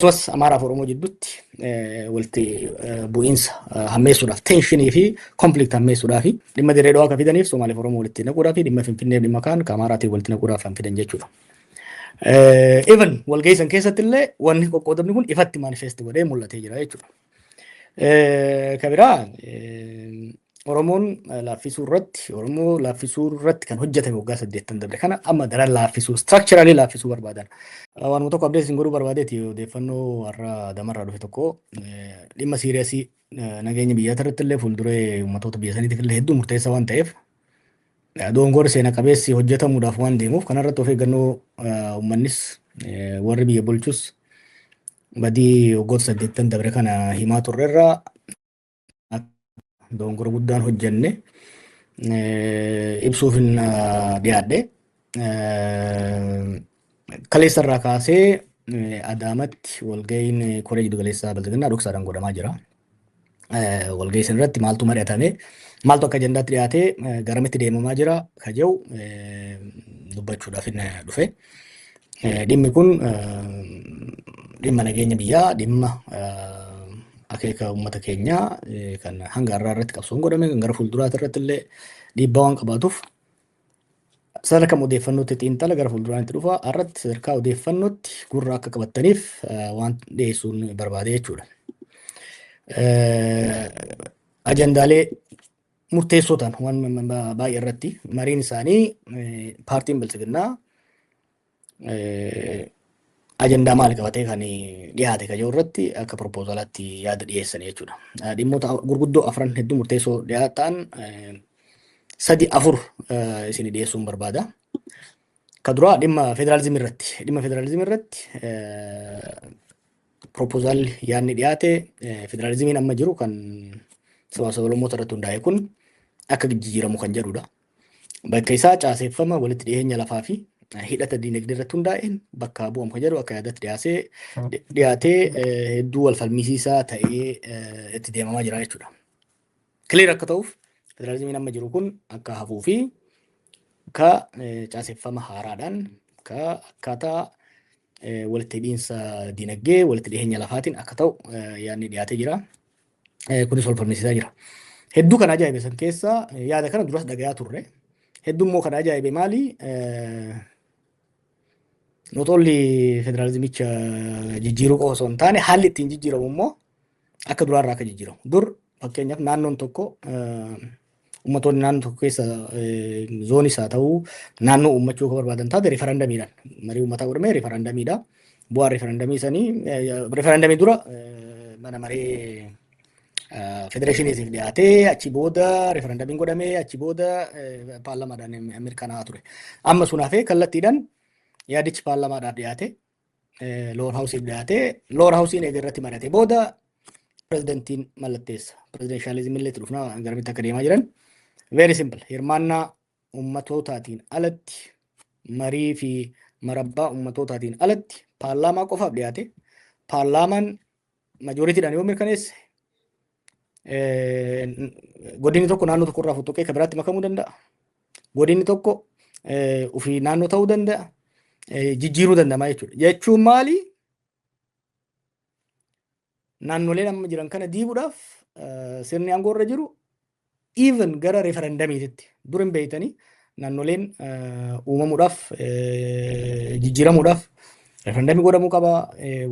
akkasumas Amaaraa fi Oromoo jidduutti walitti bu'iinsa hammeessuudhaaf teenshinii fi konflikt hammeessuudhaaf dhimma dirree dhawaa akka fidaniif Somaalee fi Oromoo walitti naquudhaaf dhimma Finfinnee dhimma kaan ka Amaaraatiin walitti naquudhaaf kan fidan jechuudha. Even walgeessan keessatti illee wanni qoqqoodamni kun ifatti manifest godhee mul'atee jira jechuudha. Kabiraa Oromoon laaffisuu irratti kan hojjetame waggaa 8 dabre kana amma daran laaffisuu structurally laaffisuu barbaadan. Waanuma tokko abdeessin godhuu barbaadeeti odeeffannoo har'a damarraa dhufe tokko dhimma siiriyaasii nageenya biyyaata irratti illee fuulduree uummattoota biyya saniitiif illee hedduu murteessaa waan ta'eef doongoor seena qabeessi hojjetamuudhaaf waan deemuuf kanarratti of eeggannoo uummannis warri biyya bulchus badii waggoota 8 dabre kana himaa turreerraa doongoor guddaan hojjenne ibsuuf hin dhiyaadhe. Kaleessa irraa kaasee Adaamatti walga'iin koree jiddu galeessaa bilchaginaa dhoksaadhaan godhamaa jira. Walga'ii san irratti maaltu mari'atame maaltu akka ajandaatti dhiyaatee garamitti deemamaa jira ka jedhu dubbachuudhaaf hin dhufe. Dhimmi kun dhimma nageenya biyyaa dhimma akeeka uummata keenyaa kan hanga har'aa irratti qabsoon godhame kan gara fuulduraatti irratti illee dhiibbaa waan qabaatuuf sadarkaa odeeffannootti xiinxala gara fuulduraatti dhufa irratti sadarkaa odeeffannootti gurra akka qabattaniif waan dhiyeessuun barbaade jechuudha. Ajandaalee murteessotaan waan baay'ee irratti mariin isaanii paartiin bilchaginnaa ajandaa maal qabatee kan dhiyaate ka jiru irratti akka propoozaalaatti yaada dhiyeessan jechuudha. Dhimmoota gurguddoo afran hedduu murteessoo dhiyaatan 3-4 isin dhiyeessuun barbaada. Ka duraa dhimma federaalizimii irratti propoozaalli yaadni dhiyaate federaalizimiin amma jiru kan sabaa-sablammoota irratti hundaa'e kun akka jijjiiramu kan jedhudha. Bakka isaa caaseeffama walitti dhiyeenya lafaa fi hidhata diinagdee irratti hundaa'een bakka bu'amu kan jedhu akka yaadatti dhiyaatee hedduu wal falmisiisaa ta'ee itti deemamaa jira jechuudha. Kileer akka ta'uuf federaalizimiin amma jiru kun akka hafuu fi ka caaseeffama haaraadhaan ka akkaataa walitti hidhiinsa diinagdee walitti dhiyeenya lafaatiin akka ta'u yaadni dhiyaatee jira. Kunis wal falmisiisaa jira. Hedduu kan ajaa'ibe san keessaa yaada kana duras dhagayaa turre. Hedduu immoo kan ajaa'ibe maali? Not only federaalizimicha jijjiiruu qofa osoo hin taane haalli ittiin jijjiiramu immoo akka duraarraa akka jijjiiramu. Dur fakkeenyaaf naannoon tokko uummattoonni naannoo tokko keessa zoonis haa ta'uu naannoo uummachuu akka barbaadan taate referendamiidhaan marii uummataa godhamee referendamiidha. Bu'aan referendamii sanii referendamii dura mana maree federeeshiniitiif dhiyaatee achi booda referendamiin godhamee achi booda paarlamaadhaan mirkanaa'aa ture. Amma sun hafee kallattiidhaan yaadichi paarlamaadhaaf dhiyaate loor haawusiif dhiyaate loor haawusiin eega irratti mari'ate booda pirezidantiin mallatteessa. Pirezidenshalizimii illee itti dhufnaa garamitti akka deemaa jiran. Very simple. Hirmaannaa uummattootaatiin alatti marii fi marabbaa uummattootaatiin alatti paarlaamaa qofaaf dhiyaate paarlaamaan majooritiidhaan yoo mirkaneesse godinni tokko naannoo tokko irraa fottoqee kan biraatti makamuu danda'a. Godinni tokko ofii naannoo ta'uu danda'a. Jijjiiruu danda'ama jechuudha. Jechuun maali? Naannoleen amma jiran kana diiguudhaaf sirni aangoo irra jiru even gara referendamiititti dur hin beeytanii naannoleen uumamuudhaaf jijjiiramuudhaaf referendamii godhamuu qaba.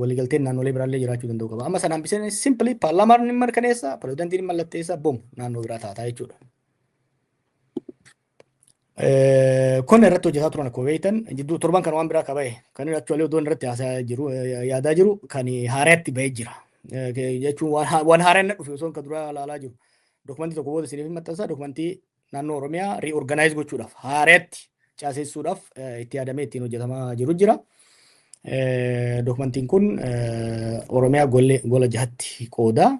Waliigalteen naannolee biraallee jiraachuu danda'u qaba. Amma sanaan biseen simply paarlaamaan ni mirkaneessa, pirezidantiin ni mallatteessa, bom naannoo biraa taataa jechuudha. Kun irratti hojjetaa turan akkuma beektan jidduu torban kan waan biraa qaba'e kan actually odoon irratti haasaa jiru yaadaa jiru kan haaraatti ba'ee jira. Jechuun waan haaraan dhufe osoo kan dura ilaalaa jiru. Dokumentii tokko booda isiniif maxxansa dokumentii naannoo Oromiyaa reorganize gochuudhaaf haaraatti caasessuudhaaf itti yaadamee ittiin hojjetamaa jiru jira. Dokumentiin kun Oromiyaa gola jahatti qooda.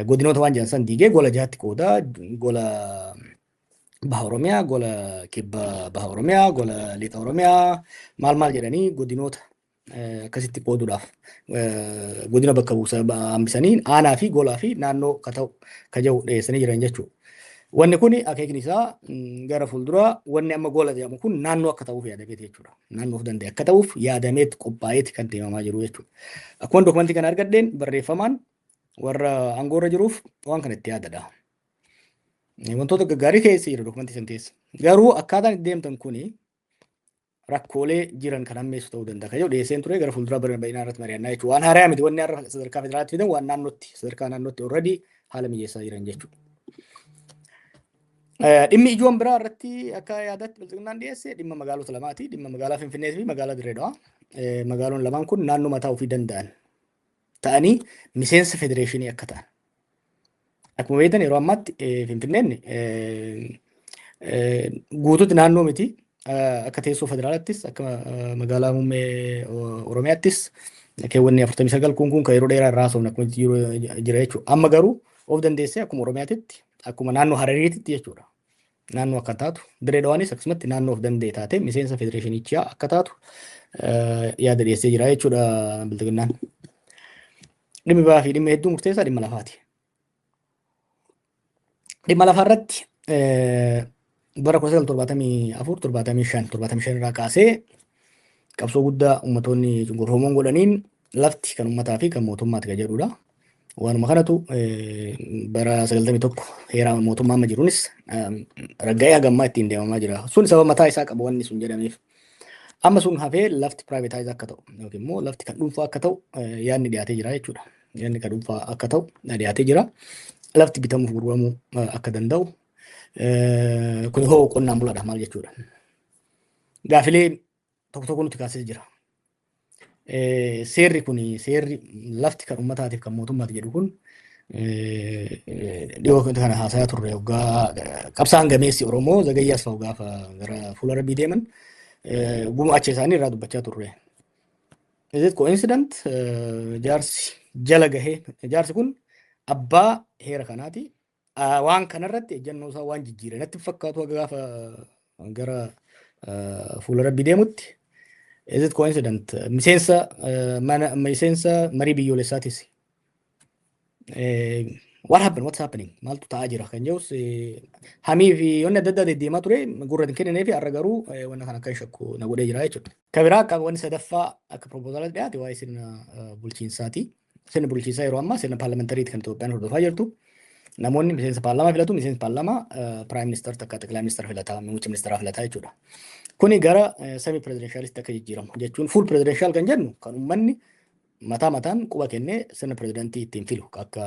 Godinoota waan jedhan san diigee gola jahatti qooda. Gola Baha Oromiyaa, gola kibba Baha Oromiyaa, gola lixa Oromiyaa maal jedhanii godinoota akkasitti qooduudhaaf godina bakka buusa hambisanii aanaa fi golaa fi naannoo ka ta'u ka jiru dhiyeessanii jiran jechuudha. Wanni kun akeekni isaa gara fuulduraa wanni amma gola jedhamu kun naannoo akka ta'uuf yaadameeti jechuudha. Naannoof danda'e akka ta'uuf yaadameet qophaa'eeti kan deemamaa jiru jechuudha. Akkuma dokumentii kana argadheen barreeffamaan warra aangoorra jiruuf waan kana itti yaadadha. Wantoota gaggaarii keessa jira dokumentii san keessa. Garuu akkaataan itti deemtan kuni rakkoolee jiran kan hammeessu ta'uu danda'a. Kayyoo dhiyeesseen ture gara fuulduraa bal'inaa irratti mari'annaa jechuudha. Waan haaraa miti wanni har'a sadarkaa federaalaatti fidan waan naannootti sadarkaa naannootti already haala mijeessaa jiran jechuudha. Dhimmi ijoon biraa irratti akka yaadatti bilchinnaan dhiyeesse dhimma magaalota lamaati. Dhimma magaalaa Finfinnee fi magaalaa Dirree Dhawaa. Magaalonni lamaan kun naannoo mataa ofii danda'an ta'anii miseensa federeeshinii akka ta'an. Akkuma beektan yeroo ammaatti Finfinneen guutuutti naannoo miti. Akka teessoo federaalaattis akka magaalaa muummee Oromiyaattis keewwanni 49 kun kan yeroo dheeraa irraa haasofne akkuma jira jechuudha. Amma garuu of dandeessee akkuma Oromiyaatitti akkuma naannoo Harariititti jechuudha. Naannoo akka taatu Dirree Dhawaanis akkasumatti naannoo of danda'e taate miseensa federeeshinichaa akka taatu yaada dhiyeessee jira jechuudha bilchinnaan. Dhimmi biraa fi dhimmi hedduu murteessaa dhimma lafaati. Dhimma lafaa irratti bara 1974 irraa kaasee qabsoo guddaa uummattoonni cunqurfamoon godhaniin lafti kan uummataa fi kan mootummaati kan jedhudha. Waanuma kanatu bara 91 heera mootummaa amma jiruunis raggaa'ee hagammaa ittiin deemamaa jira. Sun sababa mataa isaa qaba wanni sun jedhameef. Amma sun hafee lafti piraayivetaayizii akka ta'u yookiin immoo lafti kan dhuunfaa akka ta'u yaadni dhiyaatee jira jechuudha. Yaadni kan dhuunfaa akka ta'u dhiyaatee jira. Lafti bitamuuf gurguramuu akka danda'u. Kun hoo qonnaan bulaadha maal jechuudha. Gaafilee tokko tokko nuti kaasee jira. Seerri kun seerri lafti kan uummataatiif kan mootummaati jedhu kun dhiyoo kana haasayaa turre waggaa qabsaan gameessi Oromoo Zagayyaas fa'u gaafa gara fuula rabbii deeman gumaacha isaanii irraa dubbachaa turre. Is it coincident jaarsi jala gahee jaarsi kun abbaa heera kanaati. Waan kanarratti ejjennoo isaa waan jijjiire natti fakkaatu gaafa gara fuula rabbii deemutti. Is it coincident? Miseensa marii biyyoolessaatis. What happened? What's happening? Maaltu ta'aa jira kan jedhus hamii fi wanni adda addaa deddeemaa ture gurra hin kennee fi har'a garuu wanna kana akka shakku na godhee jira jechuudha. Kan biraa akka wanni sadaffaa akka proposaalatti dhiyaate waa'ee sirna bulchiinsaati. Sirni bulchiinsaa yeroo ammaa sirna paarlamentariiti kan Itoophiyaan hordofaa jirtu. Namoonni miseensa paarlaamaa filatu miseensa paarlaamaa piraayim ministeera takka xeqilaa ministeera filataa muummicha ministeeraa filataa jechuudha. Kuni gara semi pirezidenshalisti akka jijjiiramu jechuun fuul pirezidenshal kan jennu kan uummanni mataa mataan quba kennee sirna pirezidentii ittiin filu akka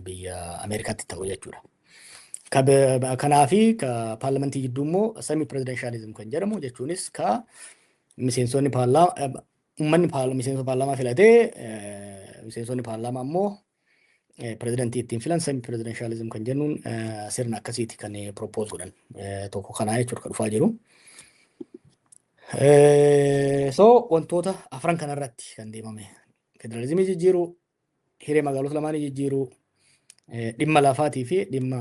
biyya Ameerikaatti ta'u jechuudha. Kanaafi ka paarlamentii jidduu immoo semi pirezidenshalizim kan jedhamu jechuunis ka miseensonni paarlaamaa uummanni miseensa paarlaamaa filatee miseensonni paarlaamaa immoo pirezidentii ittiin filan semi pirezidenshalizim kan jennuun sirna akkasiiti kan propose godhan tokko kanaa jechuudha kan dhufaa jiru. So wantoota afran kanarratti kan deemame federalizimii jijjiiruu hiree magaalota lamaanii jijjiiruu dhimma lafaatii fi dhimma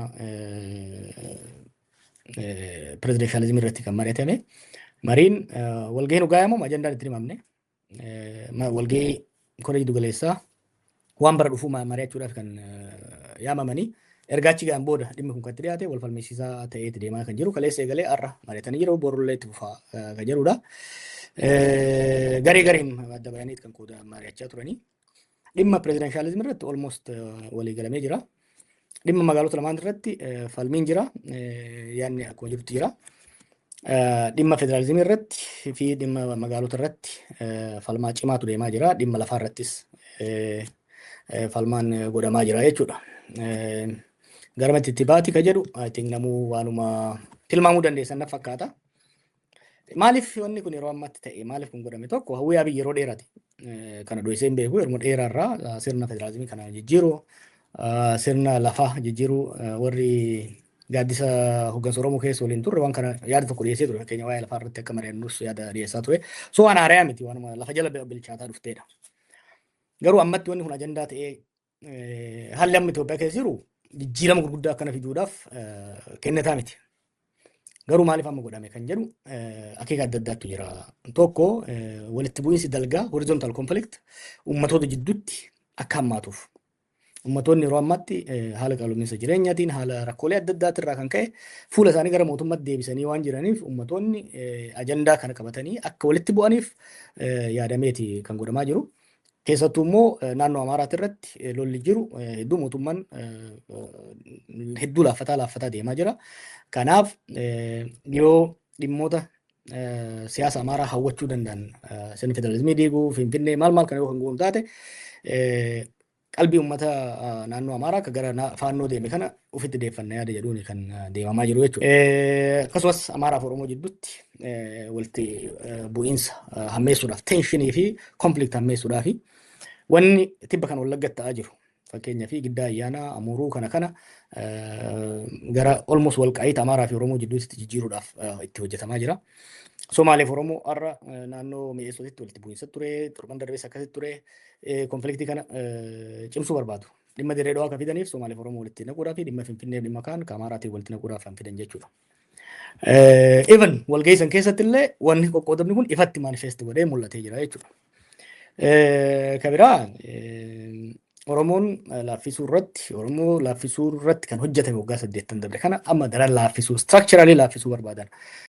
pirezidenshalizimii irratti kan mari'atame mariin walgahiin dhugaa'amu ajandaan itti himamne walgahii koree jiddu galeessaa waan bara dhufuu mari'achuudhaaf kan yaamamanii ergaachi ga'an booda dhimmi kun kan itti dhiyaate wal falmisiisaa ta'eeti deemaa kan jiru kaleessa eegalee har'a mari'atanii jiru borullee itti fufaa kan jedhudha. Garee gareen adda bayaniit kan qooda mari'achaa turanii dhimma pirezidenshalizimii irratti almost walii galamee jira. Dhimma magaalota lamaan irratti falmiin jira yaadni akkuma jirutti jira. Dhimma federalizimii irratti fi dhimma magaalota irratti falmaa cimaatu deemaa jira. Dhimma lafaa irrattis falmaan godhamaa jira jechuudha. Garamatti itti baati kan jedhu I think namuu waanuma tilmaamuu dandeessan na fakkaata. Maaliif wanni kun yeroo ammaatti ta'e maaliif kun godhame tokko hawwii abiyyi yeroo dheeraati. Kana dho'isee hin beeku yeroo dheeraarraa sirna federalizimii kana jijjiiruu sirna lafaa jijjiiruu warri gaaddisa hoggansa Oromoo keessa waliin turre waan kana yaada tokko dhiyeessee ture fakkeenya waa'ee lafaa irratti akka mari'annus yaada dhiyeessaa ture. So waan haarayaa miti waanuma lafa jala bilchaataa dhufteedha. Garuu ammatti wanni kun ajandaa ta'ee haalli amma Itoophiyaa keessa jiru jijjiirama gurguddaa akkana fiduudhaaf kennataa miti. Garuu maaliif amma godhame kan jedhu akeeka adda addaatu jira. Tokko walitti bu'iinsi dalgaa horizontal conflict uummattoota jidduutti akka hammaatuuf Uummattoonni yeroo ammaatti haala qaala'insa jireenyaatiin haala rakkoolee adda addaatirraa kan ka'e fuula isaanii gara mootummaatti deebisanii waan jiraniif uummattoonni ajandaa kana qabatanii akka walitti bu'aniif yaadameeti kan godhamaa jiru. Keessattuu immoo naannoo Amaaraati irratti lolli jiru hedduu mootummaan hedduu laaffataa deemaa jira. Kanaaf yoo dhimmoota siyaasa Amaaraa hawwachuu danda'an sirni federaalizimii diiguu Finfinnee maal kana yoo kan goonu taate qalbii uummata naannoo Amaaraa akka gara faannoo deeme kana ofitti deeffannaa yaada jedhuun kan deemamaa jiru jechuudha. Akkasumas Amaaraa fi Oromoo jidduutti walitti bu'iinsa hammeessuudhaaf tenshinii fi konflikt hammeessuudhaaf wanni tibba kan Wallaggatti ta'aa jiru. Fakkeenyaa fi giddaa ayyaanaa Amuruu kana gara olmos walqaa'iita Amaaraa fi Oromoo jidduutti jijjiiruudhaaf itti hojjetamaa jira. Somaalee fi Oromoo har'a naannoo mi'eessootitti walitti bu'iinsa ture, torban darbees akkasitti ture. Konfliktii kana cimsuu barbaadu. Dhimma dirree dhawaa akka fidaniif Somaalee fi Oromoo walitti naquudhaa fi dhimma Finfinnee dhimma kaan Amaaraatiin walitti naquudhaaf kan fidan jechuudha. Even walgeessan keessatti illee wanni qoqqoodamni kun ifatti manifeesti godhee mul'atee jira jechuudha. Kabiraa Oromoo laaffisuu irratti kan hojjetame waggaa 8 dabre kana amma daran laaffisuu structurally laaffisuu barbaadan.